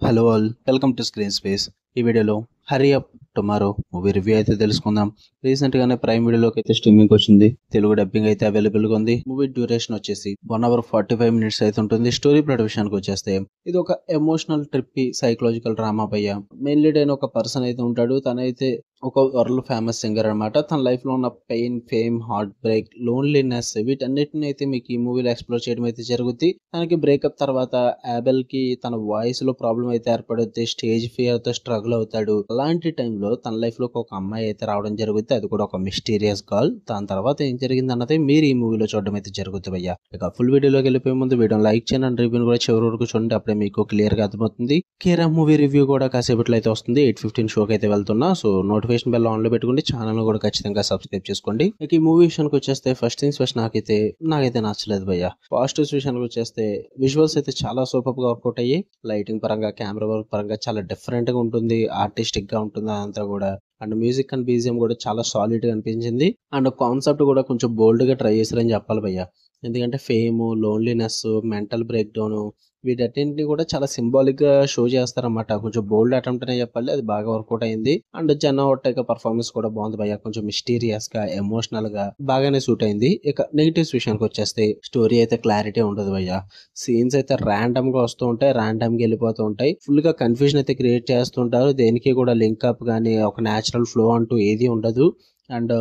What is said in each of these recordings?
Hello all, welcome to screen space. ఈ వీడియోలో hurry up tomorrow movie review అయితే తెలుసుకుందాం. రీసెంట్ గానే ప్రైమ్ వీడియోలోకి అయితే స్ట్రీమింగ్ వచ్చింది. తెలుగు డబ్బింగ్ అయితే అవైలబుల్ గా ఉంది. మూవీ డ్యూరేషన్ వచ్చేసి 1 hour 45 minutes అయితే ఉంటుంది. స్టోరీ ప్లాట్ విషయానికి వచ్చేస్తే ఇది ఒక ఎమోషనల్ ట్రిప్పీ సైకలాజికల్ డ్రామా పయ్య. మెయిన్ లీడ్ అయిన ఒక పర్సన్ అయితే ఉంటాడు. తనైతే ఒక వరల్డ్ ఫేమస్ సింగర్ అనమాట. తన లైఫ్ లో ఉన్న pain, fame, heart break, loneliness వీటన్నిటిని అయితే మీకు ఈ మూవీలో ఎక్స్ప్లోర్ చేయడం అయితే జరుగుతుంది. తనకి బ్రేకప్ తర్వాత యాబెల్ కి తన వాయిస్ లో ప్రాబ్లం అయితే ఏర్పడుద్ది. స్టేజ్ ఫియర్ తో స్ట్రగుల్ అవుతాడు. అలాంటి టైంలో తన లైఫ్ లో ఒక అమ్మాయి అయితే రావడం జరుగుతుంది. అది కూడా ఒక మిస్టీరియస్ గర్ల్. దాని తర్వాత ఏం జరిగింది అన్నది మీరు ఈ మూవీలో చూడడం అయితే జరుగుతుంది భయ్య. ఇక ఫుల్ వీడియోలోకి వెళ్ళిపోయే ముందు వీడియో లైక్ చేయండి అండ్ రివ్యూని కూడా చివరి వరకు చూడండి. అప్పుడే మీకు క్లియర్ గా అర్థమవుతుంది. కేరా మూవీ రివ్యూ కూడా కాసేపట్లో అయితే వస్తుంది. 8:15 షోకి అయితే వెళ్తున్నా. సో నోటిఫికేషన్ బెల్ ఆన్ లో పెట్టుకోండి. ఛానల్ కూడా ఖచ్చితంగా సబ్స్క్రైబ్ చేసుకోండి. ఇక ఈ మూవీ విషయానికి వచ్చేస్తే ఫస్ట్ థింగ్స్ ఫస్ట్ నాకైతే నచ్చలేదు భయ్య. పాజిటివ్స్ విషయానికి వచ్చేస్తే విజువల్స్ అయితే చాలా సూపర్ గా వర్కౌట్ అయ్యి, లైటింగ్ పరంగా, కెమెరా వర్క్ పరంగా చాలా డిఫరెంట్ గా ఉంటుంది. ఆర్టిస్టిక్ గా ఉంటుంది అదంతా కూడా. అండ్ మ్యూజిక్ అండ్ బీజిఎం కూడా చాలా సాలిడ్ గా అనిపించింది. అండ్ కాన్సెప్ట్ కూడా కొంచెం బోల్డ్ గా ట్రై చేశారని చెప్పాలి భయ్య. ఎందుకంటే fame, loneliness, mental break down వీటన్నింటినీ కూడా చాలా సింబాలిక్ గా షో చేస్తారన్నమాట. కొంచెం బోల్డ్ అటెంప్ట్ అనే చెప్పాలి. అది బాగా వర్కౌట్ అయింది. అండ్ జన్నా ఒట్టేక పర్ఫార్మెన్స్ కూడా బాగుంది భయ్య. కొంచెం మిస్టీరియస్ గా, ఎమోషనల్ గా బాగానే సూట్ అయింది. ఇక నెగిటివ్స్ విషయానికి వచ్చేస్తే స్టోరీ అయితే క్లారిటీ ఉండదు భయ్య. సీన్స్ అయితే ర్యాండమ్ గా వస్తూ ఉంటాయి, ర్యాండమ్ గా వెళ్ళిపోతూ ఉంటాయి. ఫుల్ గా కన్ఫ్యూజన్ అయితే క్రియేట్ చేస్తుంటారు. దేనికి కూడా లింక్ అప్ గానీ ఒక న్యాచురల్ ఫ్లో అంటూ ఏది ఉండదు. అండ్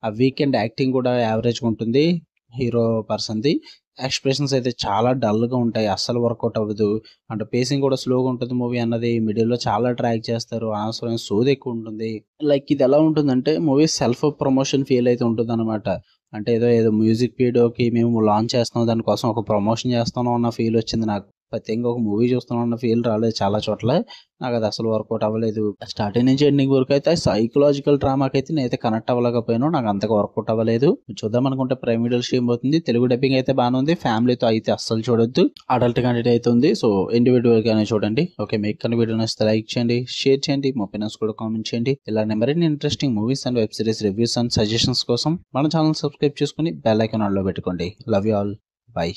ఆ వీకెండ్ యాక్టింగ్ కూడా యావరేజ్ గా ఉంటుంది హీరో పర్సన్ది. ఎక్స్ప్రెషన్స్ అయితే చాలా డల్ గా ఉంటాయి, అస్సలు వర్కౌట్ అవ్వదు. అండ్ పేసింగ్ కూడా స్లోగా ఉంటుంది మూవీ అన్నది. మిడిల్ లో చాలా ట్రాక్ చేస్తారు, అనవసరమైన సోది ఎక్కువ ఉంటుంది. లైక్ ఇది ఎలా ఉంటుందంటే మూవీ సెల్ఫ్ ప్రమోషన్ ఫీల్ అయితే ఉంటుంది అనమాట. అంటే ఏదో మ్యూజిక్ వీడియోకి మేము లాంచ్ చేస్తున్నాం, దానికోసం ఒక ప్రమోషన్ చేస్తున్నాం అన్న ఫీల్ వచ్చింది నాకు. ప్రత్యేకంగా ఒక మూవీ చూస్తున్నాం అన్న ఫీల్ రాలేదు చాలా చోట్ల. నాకు అది అసలు వర్కౌట్ అవ్వలేదు. స్టార్టింగ్ నుంచి ఎండింగ్ వరకు అయితే సైకలాజికల్ డ్రామాకి అయితే నేనైతే కనెక్ట్ అవ్వలేకపోయాను. నాకు అంతగా వర్కౌట్ అవ్వలేదు. చూద్దాం అనుకుంటే ప్రైమ్ వీడియో స్ట్రీమ్ అవుతుంది. తెలుగు డబ్బింగ్ అయితే బాగానే ఉంది. ఫ్యామిలీతో అయితే అస్సలు చూడొద్దు. అడల్ట్ కంటెంట్ అయితే ఉంది. సో ఇండివిజువల్ గానే చూడండి. ఓకే, మీకు కన్నా వీడియో నచ్చితే లైక్ చేయండి, షేర్ చేయండి, మా ఒపీనియన్స్ కూడా కామెంట్ చేయండి. ఇలా మరిన్ని interesting movies and web series reviews and suggestions కోసం మన ఛానల్ సబ్స్క్రైబ్ చేసుకుని బెల్ ఐకాన్ ఆన్ లో పెట్టుకోండి. Love you all. బై.